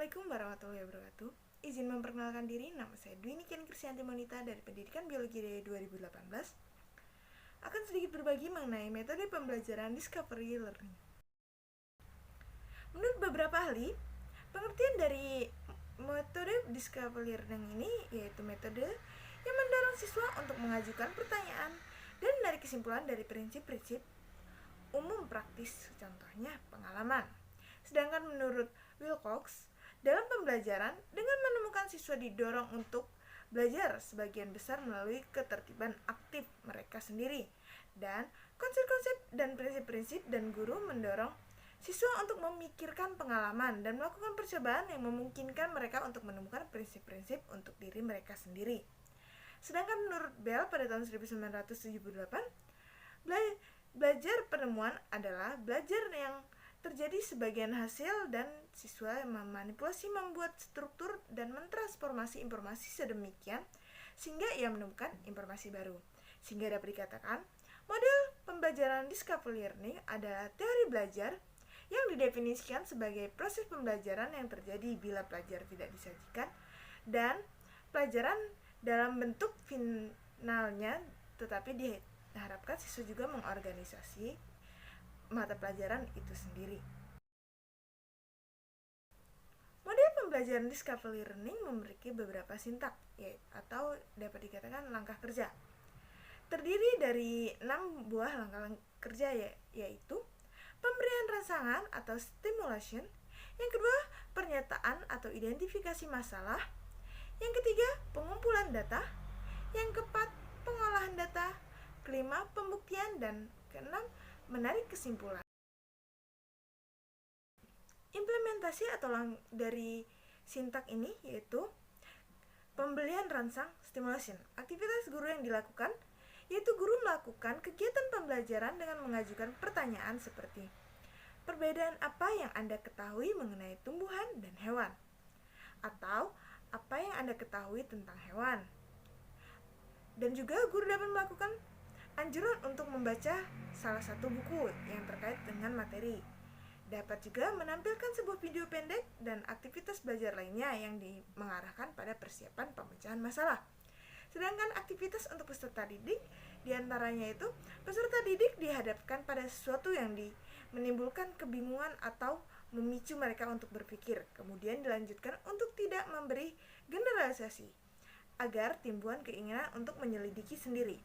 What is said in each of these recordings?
Assalamualaikum warahmatullahi wabarakatuh. Izin memperkenalkan diri, nama saya Dwi Niken Krisyanti Monita dari Pendidikan Biologi DAY 2018. Akan sedikit berbagi mengenai metode pembelajaran Discovery Learning. Menurut beberapa ahli, pengertian dari metode Discovery Learning ini yaitu metode yang mendorong siswa untuk mengajukan pertanyaan dan menarik kesimpulan dari prinsip-prinsip umum praktis, contohnya pengalaman. Sedangkan menurut Wilcox, dalam pembelajaran, dengan menemukan siswa didorong untuk belajar sebagian besar melalui ketertiban aktif mereka sendiri, dan konsep-konsep dan prinsip-prinsip, dan guru mendorong siswa untuk memikirkan pengalaman dan melakukan percobaan yang memungkinkan mereka untuk menemukan prinsip-prinsip untuk diri mereka sendiri. Sedangkan menurut Bell pada tahun 1978, belajar penemuan adalah belajar yang terjadi sebagian hasil dan siswa memanipulasi, membuat struktur dan mentransformasi informasi sedemikian sehingga ia menemukan informasi baru. Sehingga dapat dikatakan, model pembelajaran Discovery Learning adalah teori belajar yang didefinisikan sebagai proses pembelajaran yang terjadi bila pelajar tidak disajikan dan pelajaran dalam bentuk finalnya, tetapi diharapkan siswa juga mengorganisasi mata pelajaran itu sendiri. Model pembelajaran Discovery Learning memiliki beberapa sintak atau dapat dikatakan langkah kerja. Terdiri dari 6 buah langkah kerja yaitu pemberian rangsangan atau stimulation, yang kedua pernyataan atau identifikasi masalah, yang ketiga pengumpulan data, yang keempat pengolahan data, kelima pembuktian, dan keenam menarik kesimpulan. Implementasi atau dari sintak ini yaitu pemberian rangsang stimulation. Aktivitas guru yang dilakukan yaitu guru melakukan kegiatan pembelajaran dengan mengajukan pertanyaan seperti, perbedaan apa yang Anda ketahui mengenai tumbuhan dan hewan? Atau apa yang Anda ketahui tentang hewan? Dan juga guru dapat melakukan anjuran untuk membaca salah satu buku yang terkait dengan materi. Dapat juga menampilkan sebuah video pendek dan aktivitas belajar lainnya yang mengarahkan pada persiapan pemecahan masalah. Sedangkan aktivitas untuk peserta didik diantaranya itu peserta didik dihadapkan pada sesuatu yang menimbulkan kebingungan atau memicu mereka untuk berpikir, kemudian dilanjutkan untuk tidak memberi generalisasi agar timbul keinginan untuk menyelidiki sendiri.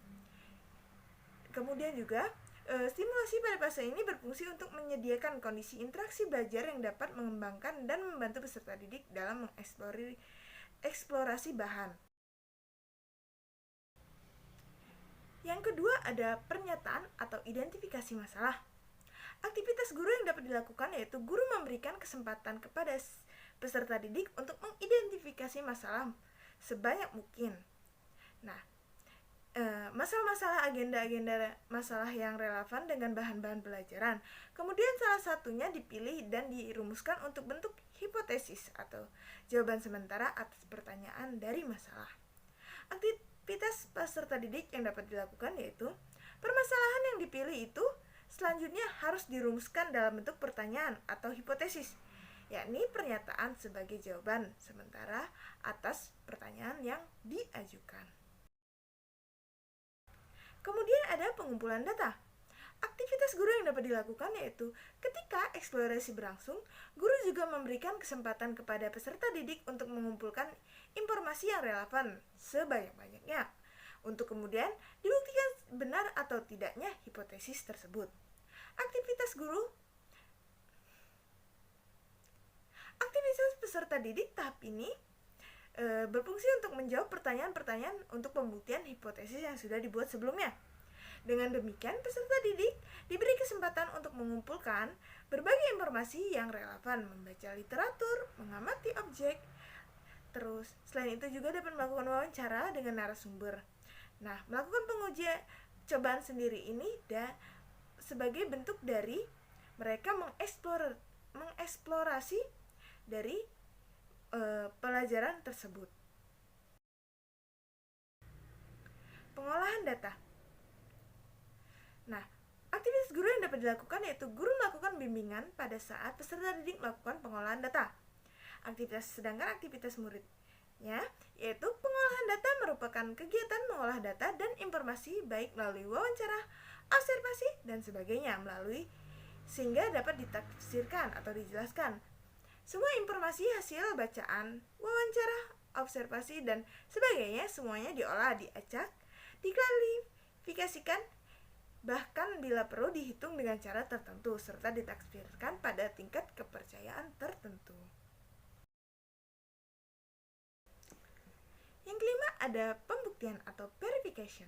Kemudian juga stimulasi pada fase ini berfungsi untuk menyediakan kondisi interaksi belajar yang dapat mengembangkan dan membantu peserta didik dalam mengeksplorasi bahan. Yang kedua ada pernyataan atau identifikasi masalah. Aktivitas guru yang dapat dilakukan yaitu guru memberikan kesempatan kepada peserta didik untuk mengidentifikasi masalah sebanyak mungkin. Nah, masalah-masalah, agenda-agenda masalah yang relevan dengan bahan-bahan pelajaran. Kemudian salah satunya dipilih dan dirumuskan untuk bentuk hipotesis atau jawaban sementara atas pertanyaan dari masalah. Aktivitas peserta didik yang dapat dilakukan yaitu permasalahan yang dipilih itu selanjutnya harus dirumuskan dalam bentuk pertanyaan atau hipotesis, yakni pernyataan sebagai jawaban sementara atas pertanyaan yang diajukan. Kemudian ada pengumpulan data. Aktivitas guru yang dapat dilakukan yaitu ketika eksplorasi berlangsung, guru juga memberikan kesempatan kepada peserta didik untuk mengumpulkan informasi yang relevan sebanyak-banyaknya untuk kemudian dibuktikan benar atau tidaknya hipotesis tersebut. Aktivitas peserta didik tahap ini berfungsi untuk menjawab pertanyaan-pertanyaan untuk pembuktian hipotesis yang sudah dibuat sebelumnya. Dengan demikian, peserta didik diberi kesempatan untuk mengumpulkan berbagai informasi yang relevan, membaca literatur, mengamati objek. Terus, selain itu juga dapat melakukan wawancara dengan narasumber. Nah, melakukan pengujian cobaan sendiri ini sebagai bentuk dari mereka mengeksplorasi dari pelajaran tersebut. Pengolahan data. Nah, aktivitas guru yang dapat dilakukan yaitu guru melakukan bimbingan pada saat peserta didik melakukan pengolahan data. Sedangkan aktivitas muridnya yaitu pengolahan data merupakan kegiatan mengolah data dan informasi baik melalui wawancara, observasi, dan sebagainya sehingga dapat ditafsirkan atau dijelaskan. Semua informasi hasil bacaan, wawancara, observasi, dan sebagainya semuanya diolah, diacak, diklarifikasikan, bahkan bila perlu dihitung dengan cara tertentu serta ditafsirkan pada tingkat kepercayaan tertentu. Yang kelima ada pembuktian atau verification.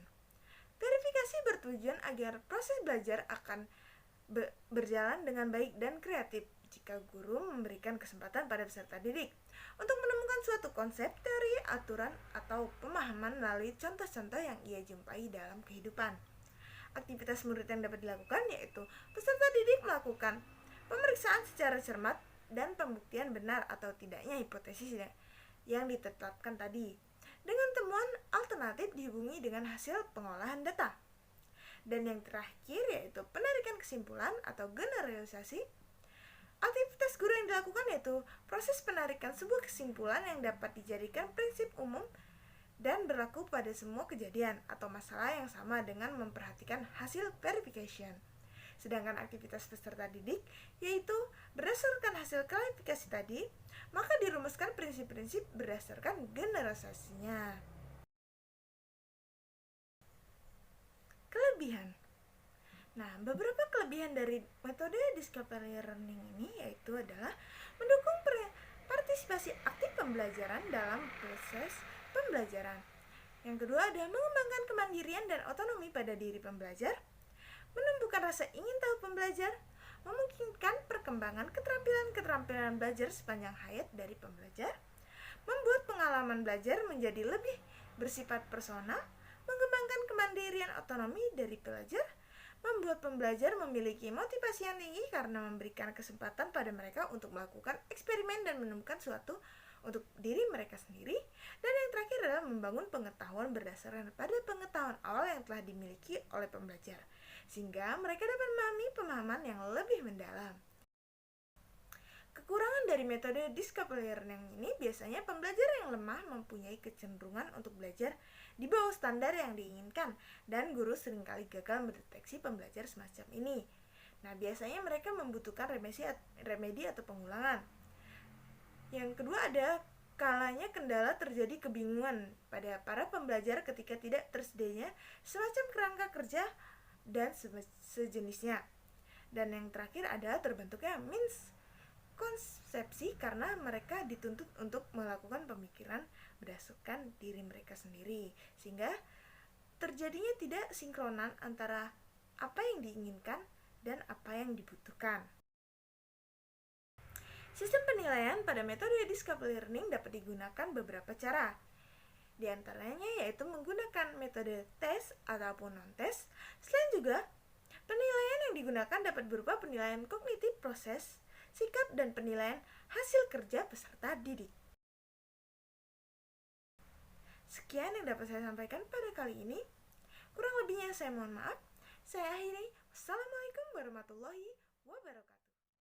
Verifikasi bertujuan agar proses belajar akan berjalan dengan baik dan kreatif jika guru memberikan kesempatan pada peserta didik untuk menemukan suatu konsep, teori, aturan, atau pemahaman melalui contoh-contoh yang ia jumpai dalam kehidupan. Aktivitas murid yang dapat dilakukan yaitu peserta didik melakukan pemeriksaan secara cermat dan pembuktian benar atau tidaknya hipotesis yang ditetapkan tadi dengan temuan alternatif dihubungi dengan hasil pengolahan data. Dan yang terakhir yaitu penarikan kesimpulan atau generalisasi. Aktivitas guru yang dilakukan yaitu proses penarikan sebuah kesimpulan yang dapat dijadikan prinsip umum dan berlaku pada semua kejadian atau masalah yang sama dengan memperhatikan hasil verification. Sedangkan aktivitas peserta didik yaitu berdasarkan hasil klarifikasi tadi, maka dirumuskan prinsip-prinsip berdasarkan generalisasinya. Kelebihan. Nah, beberapa kelebihan dari metode discovery learning ini yaitu adalah mendukung partisipasi aktif pembelajaran dalam proses pembelajaran. Yang kedua adalah mengembangkan kemandirian dan otonomi pada diri pembelajar, menumbuhkan rasa ingin tahu pembelajar, memungkinkan perkembangan keterampilan belajar sepanjang hayat dari pembelajar, membuat pengalaman belajar menjadi lebih bersifat personal, mengembangkan kemandirian otonomi dari pelajar, membuat pembelajar memiliki motivasi yang tinggi karena memberikan kesempatan pada mereka untuk melakukan eksperimen dan menemukan suatu untuk diri mereka sendiri, dan yang terakhir adalah membangun pengetahuan berdasarkan pada pengetahuan awal yang telah dimiliki oleh pembelajar, sehingga mereka dapat memahami pemahaman yang lebih mendalam. Kekurangan dari metode discovery learning ini biasanya pembelajar yang lemah mempunyai kecenderungan untuk belajar di bawah standar yang diinginkan, dan guru seringkali gagal mendeteksi pembelajar semacam ini. Nah, biasanya mereka membutuhkan remedi atau pengulangan. Yang kedua ada kalanya kendala terjadi kebingungan pada para pembelajar ketika tidak tersedianya semacam kerangka kerja dan sejenisnya. Dan yang terakhir adalah terbentuknya konsepsi karena mereka dituntut untuk melakukan pemikiran berdasarkan diri mereka sendiri, sehingga terjadinya tidak sinkronan antara apa yang diinginkan dan apa yang dibutuhkan. Sistem penilaian pada metode discovery learning dapat digunakan beberapa cara. Di antaranya yaitu menggunakan metode tes ataupun non-tes. Selain juga, penilaian yang digunakan dapat berupa penilaian kognitif proses, sikap, dan penilaian hasil kerja peserta didik. Sekian yang dapat saya sampaikan pada kali ini. Kurang lebihnya saya mohon maaf. Saya akhiri. Wassalamualaikum warahmatullahi wabarakatuh.